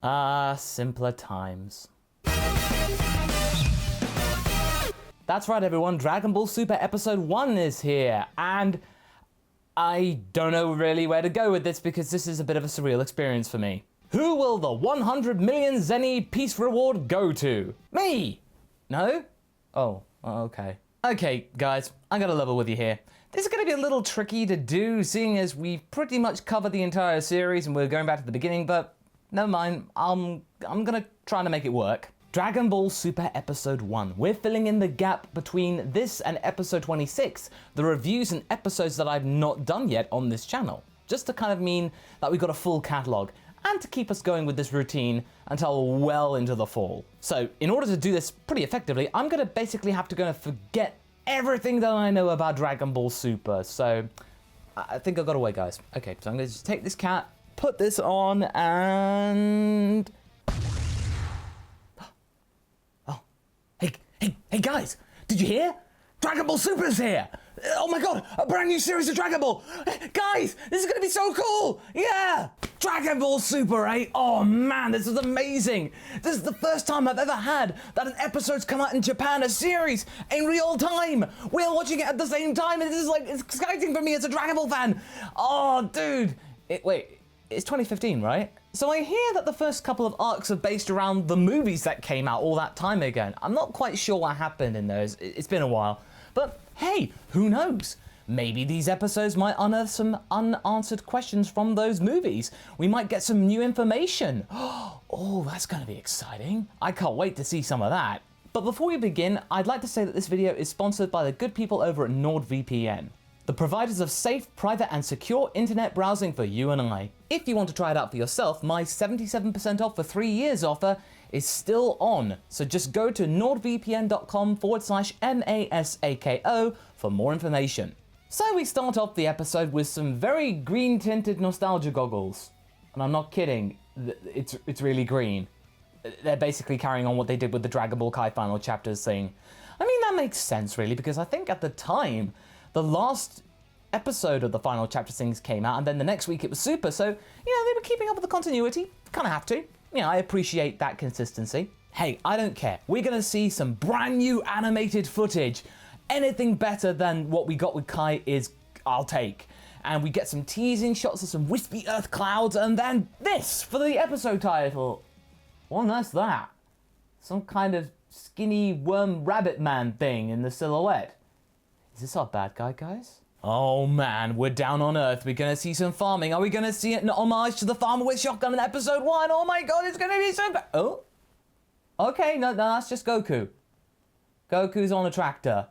Ah, simpler times. That's right, everyone. Dragon Ball Super Episode 1 is here, and I don't know really where to go with this because this is a bit of a surreal experience for me. Who will the 100 million Zeni peace reward go to? Me! No? Oh, okay. Okay, guys, I gotta level with you here. This is gonna be a little tricky to do, seeing as we've pretty much covered the entire series and we're going back to the beginning, but never mind, I'm gonna try to make it work. Dragon Ball Super Episode 1. We're filling in the gap between this and Episode 26, the reviews and episodes that I've not done yet on this channel. Just to kind of mean that we've got a full catalogue, and to keep us going with this routine until well into the fall. So, in order to do this pretty effectively, I'm gonna basically have to go and forget everything that I know about Dragon Ball Super, so I think I got away, guys. Okay, so I'm gonna just take this cat, put this on, and... Oh, hey guys, did you hear? Dragon Ball Super is here! Oh my god, a brand new series of Dragon Ball! Guys, this is gonna be so cool! Yeah! Dragon Ball Super 8, oh man, this is amazing! This is the first time I've ever had that an episode's come out in Japan, a series, in real time! We're watching it at the same time, and this is like, it's exciting for me as a Dragon Ball fan! Oh, dude! Wait, it's 2015, right? So I hear that the first couple of arcs are based around the movies that came out all that time ago. I'm not quite sure what happened in those, it's been a while. But hey, who knows? Maybe these episodes might unearth some unanswered questions from those movies. We might get some new information. Oh, that's gonna be exciting. I can't wait to see some of that. But before we begin, I'd like to say that this video is sponsored by the good people over at NordVPN, the providers of safe, private, and secure internet browsing for you and I. If you want to try it out for yourself, my 77% off for 3 years offer is still on. So just go to nordvpn.com/MASAKO for more information. So we start off the episode with some very green tinted nostalgia goggles. And I'm not kidding, it's really green. They're basically carrying on what they did with the Dragon Ball Kai final chapters thing. I mean, that makes sense really, because I think at the time, the last episode of the final chapter things came out, and then the next week it was Super, so, they were keeping up with the continuity. Kind of have to. I appreciate that consistency. Hey, I don't care. We're gonna see some brand new animated footage. Anything better than what we got with Kai is, I'll take. And we get some teasing shots of some wispy earth clouds, and then this for the episode title. What on earth's that? Some kind of skinny worm rabbit man thing in the silhouette. Is this our bad guy, guys? Oh man, we're down on Earth. We're gonna see some farming. Are we gonna see an homage to the farmer with shotgun in episode 1? Oh my god, it's gonna be so bad. Oh. Okay, no, that's just Goku. Goku's on a tractor.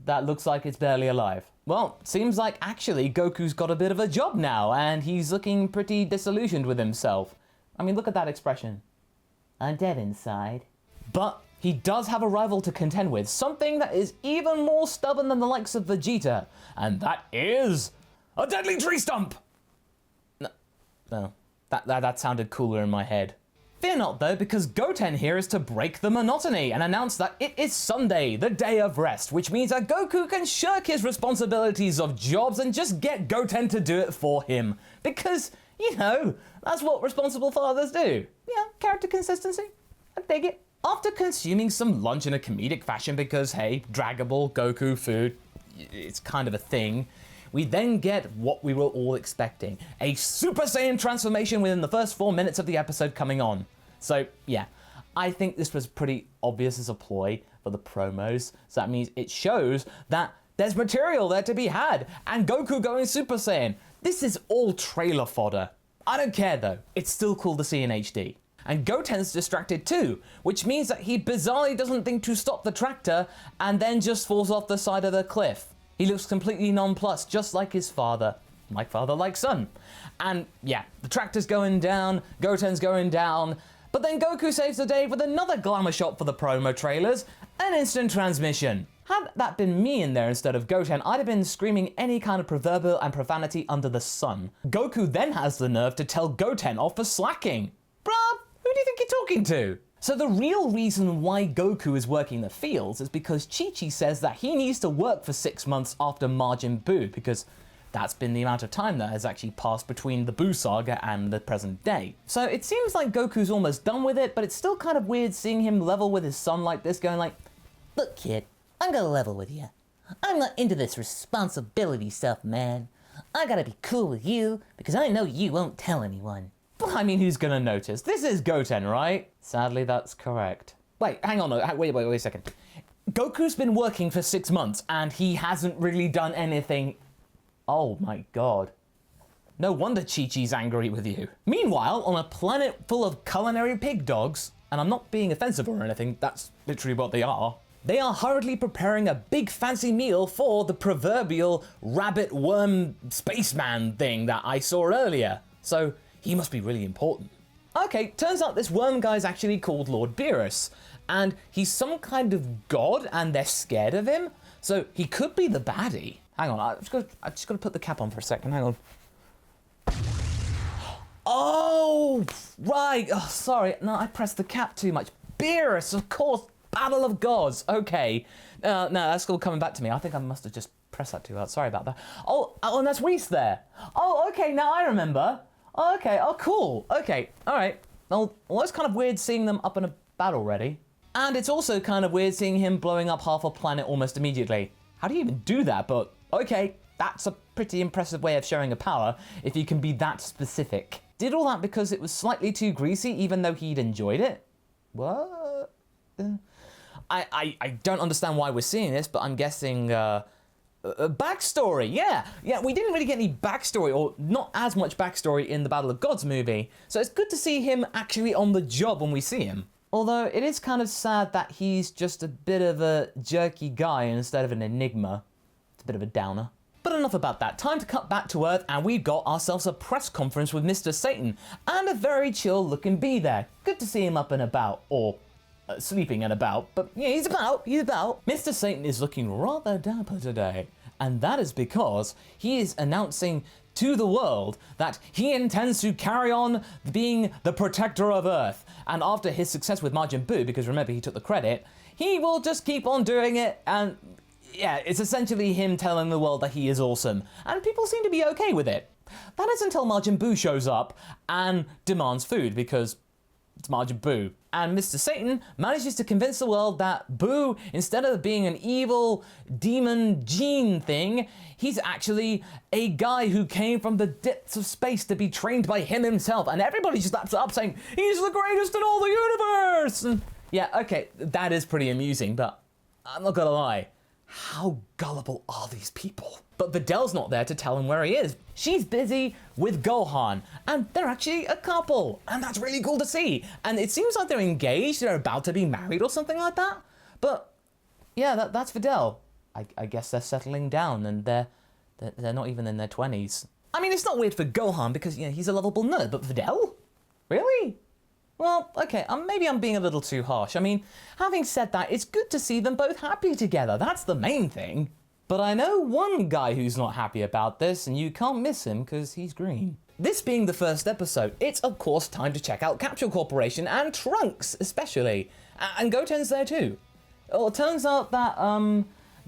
That looks like it's barely alive. Well, seems like actually Goku's got a bit of a job now, and he's looking pretty disillusioned with himself. I mean, look at that expression. I'm dead inside. But he does have a rival to contend with, something that is even more stubborn than the likes of Vegeta, and that is a deadly tree stump! No, that sounded cooler in my head. Fear not though, because Goten here is to break the monotony and announce that it is Sunday, the day of rest, which means that Goku can shirk his responsibilities of jobs and just get Goten to do it for him. Because, that's what responsible fathers do. Yeah, character consistency. I dig it. After consuming some lunch in a comedic fashion because, hey, Dragon Ball, Goku, food, it's kind of a thing, we then get what we were all expecting, a Super Saiyan transformation within the first 4 minutes of the episode coming on. So, yeah, I think this was pretty obvious as a ploy for the promos, so that means it shows that there's material there to be had, and Goku going Super Saiyan. This is all trailer fodder. I don't care though, it's still cool to see in HD. And Goten's distracted too, which means that he bizarrely doesn't think to stop the tractor and then just falls off the side of the cliff. He looks completely nonplussed, just like his father. Like father, like son. And yeah, the tractor's going down, Goten's going down, but then Goku saves the day with another glamour shot for the promo trailers, an instant transmission. Had that been me in there instead of Goten, I'd have been screaming any kind of proverbial and profanity under the sun. Goku then has the nerve to tell Goten off for slacking. Bruh, who do you think you're talking to? So the real reason why Goku is working the fields is because Chi-Chi says that he needs to work for 6 months after Majin Buu, because that's been the amount of time that has actually passed between the Boo saga and the present day. So it seems like Goku's almost done with it, but it's still kind of weird seeing him level with his son like this, going like, look kid, I'm gonna level with you. I'm not into this responsibility stuff, man. I gotta be cool with you because I know you won't tell anyone. But I mean, who's gonna notice? This is Goten, right? Sadly, that's correct. Wait, hang on, wait a second. Goku's been working for 6 months and he hasn't really done anything. Oh my god. No wonder Chi-Chi's angry with you. Meanwhile, on a planet full of culinary pig dogs, and I'm not being offensive or anything, that's literally what they are hurriedly preparing a big fancy meal for the proverbial rabbit worm spaceman thing that I saw earlier. So he must be really important. Okay, turns out this worm guy's actually called Lord Beerus, and he's some kind of god and they're scared of him, so he could be the baddie. Hang on, I just gotta put the cap on for a second, hang on. Oh, right, oh, sorry, no, I pressed the cap too much. Beerus, of course, Battle of Gods, okay. No, that's all coming back to me. I think I must have just pressed that too hard, sorry about that. Oh, and that's Reese there. Oh, okay, now I remember. Oh, okay, oh, cool, okay, all right. Well, it's kind of weird seeing them up in a battle already. And it's also kind of weird seeing him blowing up half a planet almost immediately. How do you even do that? But, okay, that's a pretty impressive way of showing a power, if you can be that specific. Did all that because it was slightly too greasy, even though he'd enjoyed it? What? I don't understand why we're seeing this, but I'm guessing, backstory, yeah, we didn't really get any backstory, or not as much backstory in the Battle of Gods movie, so it's good to see him actually on the job when we see him. Although it is kind of sad that he's just a bit of a jerky guy instead of an enigma. It's a bit of a downer. But enough about that, time to cut back to Earth, and we've got ourselves a press conference with Mr. Satan, and a very chill looking bee there. Good to see him up and about, or sleeping and about, but yeah, he's about. Mr. Satan is looking rather dapper today, and that is because he is announcing to the world that he intends to carry on being the protector of Earth, and after his success with Majin Buu, because remember he took the credit, he will just keep on doing it, and yeah, it's essentially him telling the world that he is awesome, and people seem to be okay with it. That is until Majin Buu shows up and demands food, because it's Majin Buu. And Mr. Satan manages to convince the world that Buu, instead of being an evil demon gene thing, he's actually a guy who came from the depths of space to be trained by him himself. And everybody just laps it up saying, he's the greatest in all the universe! And yeah, okay, that is pretty amusing, but I'm not gonna lie. How gullible are these people? But Vidal's not there to tell him where he is. She's busy with Gohan, and they're actually a couple, and that's really cool to see. And it seems like they're engaged, they're about to be married or something like that. But yeah, that's Vidal. I guess they're settling down, and they're not even in their 20s. I mean, it's not weird for Gohan because, you know, he's a lovable nerd, but Vidal? Really? Well, okay, maybe I'm being a little too harsh. I mean, having said that, it's good to see them both happy together. That's the main thing. But I know one guy who's not happy about this, and you can't miss him because he's green. This being the first episode, it's of course time to check out Capsule Corporation and Trunks especially. And Goten's there too. Well, it turns out that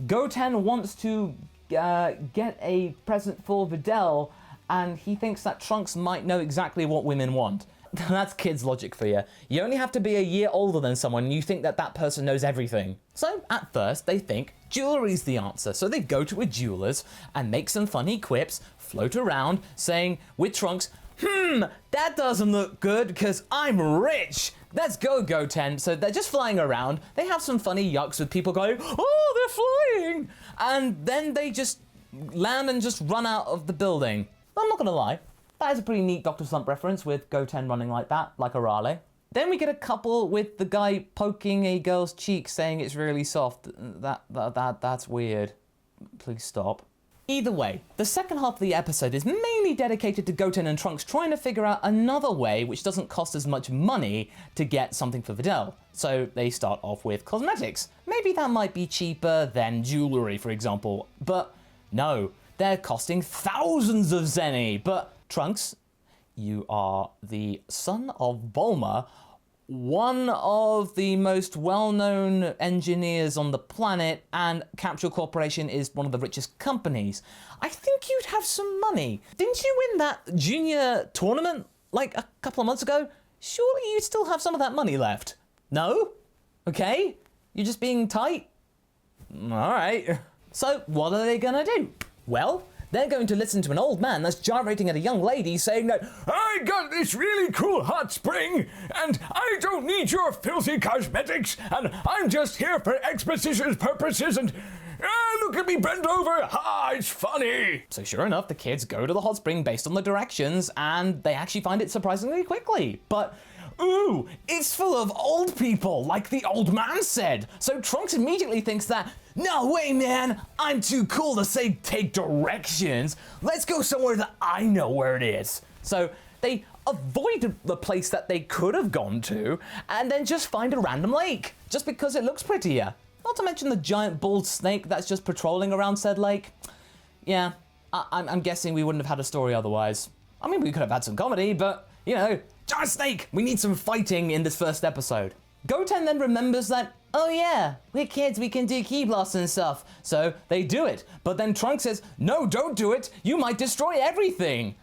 Goten wants to get a present for Videl, and he thinks that Trunks might know exactly what women want. That's kids' logic for you. You only have to be a year older than someone and you think that that person knows everything. So at first they think jewelry's the answer, so they go to a jeweler's and make some funny quips, float around saying with Trunks, that doesn't look good because I'm rich. Let's go, Goten. So they're just flying around. They have some funny yucks with people going, oh, they're flying. And then they just land and just run out of the building. I'm not gonna lie. That is a pretty neat Dr. Slump reference with Goten running like that, like a Raleigh. Then we get a couple with the guy poking a girl's cheek saying it's really soft. That's weird. Please stop. Either way, the second half of the episode is mainly dedicated to Goten and Trunks trying to figure out another way which doesn't cost as much money to get something for Videl. So they start off with cosmetics. Maybe that might be cheaper than jewelry, for example. But no, they're costing thousands of Zeni. But Trunks, you are the son of Bulma. one of the most well-known engineers on the planet, and Capsule Corporation is one of the richest companies. I think you'd have some money. Didn't you win that junior tournament like a couple of months ago? Surely you'd still have some of that money left. No? Okay? You're just being tight? All right. So what are they gonna do? Well, they're going to listen to an old man that's gyrating at a young lady saying that, I got this really cool hot spring, and I don't need your filthy cosmetics, and I'm just here for exposition purposes, and look at me bend over, ha, it's funny. So sure enough, the kids go to the hot spring based on the directions, and they actually find it surprisingly quickly. But ooh, it's full of old people, like the old man said. So Trunks immediately thinks that, no way, man, I'm too cool to say take directions. Let's go somewhere that I know where it is. So they avoid the place that they could have gone to, and then just find a random lake, just because it looks prettier. Not to mention the giant bald snake that's just patrolling around said lake. Yeah, I'm guessing we wouldn't have had a story otherwise. I mean, we could have had some comedy, but, you know, giant snake! We need some fighting in this first episode. Goten then remembers that, oh yeah, we're kids, we can do ki blasts and stuff. So they do it. But then Trunks says, no, don't do it. You might destroy everything.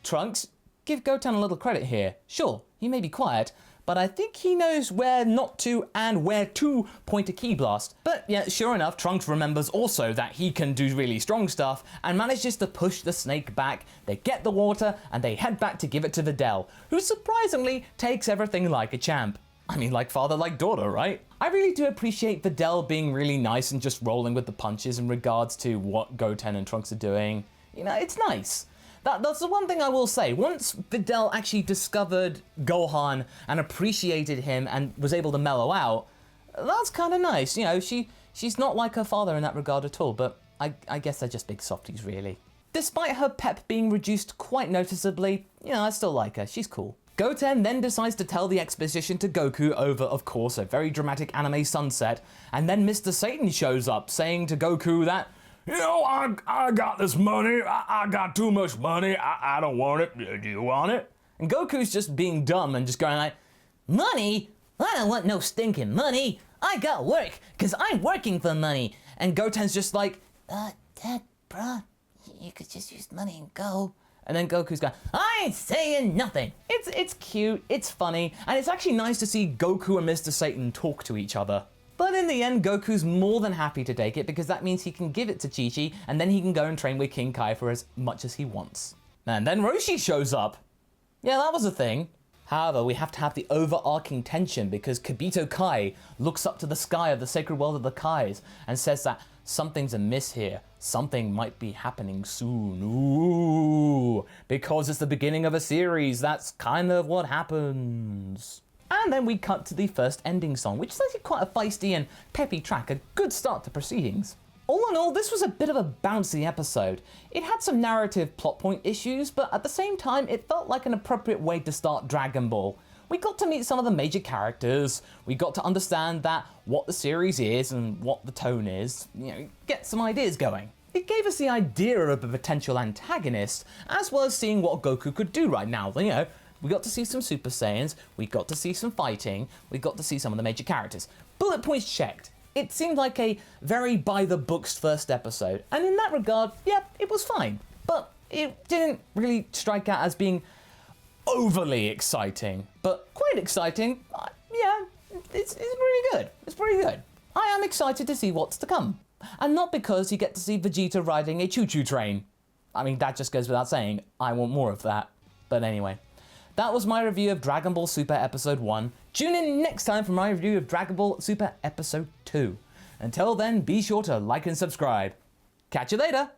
Trunks, give Goten a little credit here. Sure, he may be quiet, but I think he knows where not to and where to point a ki blast. But yeah, sure enough, Trunks remembers also that he can do really strong stuff and manages to push the snake back. They get the water and they head back to give it to Videl, who surprisingly takes everything like a champ. I mean, like father, like daughter, right? I really do appreciate Videl being really nice and just rolling with the punches in regards to what Goten and Trunks are doing. You know, it's nice. That's the one thing I will say. Once Videl actually discovered Gohan and appreciated him and was able to mellow out, that's kind of nice. You know, she's not like her father in that regard at all, but I guess they're just big softies, really. Despite her pep being reduced quite noticeably, you know, I still like her. She's cool. Goten then decides to tell the exposition to Goku over, of course, a very dramatic anime sunset, and then Mr. Satan shows up, saying to Goku that, you know, I got this money, I got too much money, I don't want it, do you want it? And Goku's just being dumb and just going like, Money? I don't want no stinking money. I got work, cause I'm working for money. and Goten's just like, Dad, bruh, you could just use money and go. and then Goku's going, I ain't saying nothing. it's cute, it's funny, and it's actually nice to see Goku and Mr. Satan talk to each other. But in the end, Goku's more than happy to take it because that means he can give it to Chi-Chi and then he can go and train with King Kai for as much as he wants. And then Roshi shows up. Yeah, that was a thing. However, we have to have the overarching tension because Kibito Kai looks up to the sky of the sacred world of the Kais and says that something's amiss here. Something might be happening soon. Ooh, because it's the beginning of a series. That's kind of what happens. And then we cut to the first ending song, which is actually quite a feisty and peppy track, a good start to proceedings. All in all, this was a bit of a bouncy episode. It had some narrative plot point issues, but at the same time, it felt like an appropriate way to start Dragon Ball. We got to meet some of the major characters, we got to understand that what the series is and what the tone is, you know, get some ideas going. It gave us the idea of a potential antagonist, as well as seeing what Goku could do right now, you know. We got to see some Super Saiyans, we got to see some fighting, we got to see some of the major characters. Bullet points checked. It seemed like a very by-the-books first episode, and in that regard, yeah, it was fine. But it didn't really strike out as being overly exciting, but quite exciting. Yeah, it's pretty good. It's pretty good. I am excited to see what's to come. And not because you get to see Vegeta riding a choo-choo train. I mean, that just goes without saying. I want more of that. But anyway. That was my review of Dragon Ball Super Episode 1. Tune in next time for my review of Dragon Ball Super Episode 2. Until then, be sure to like and subscribe. Catch you later!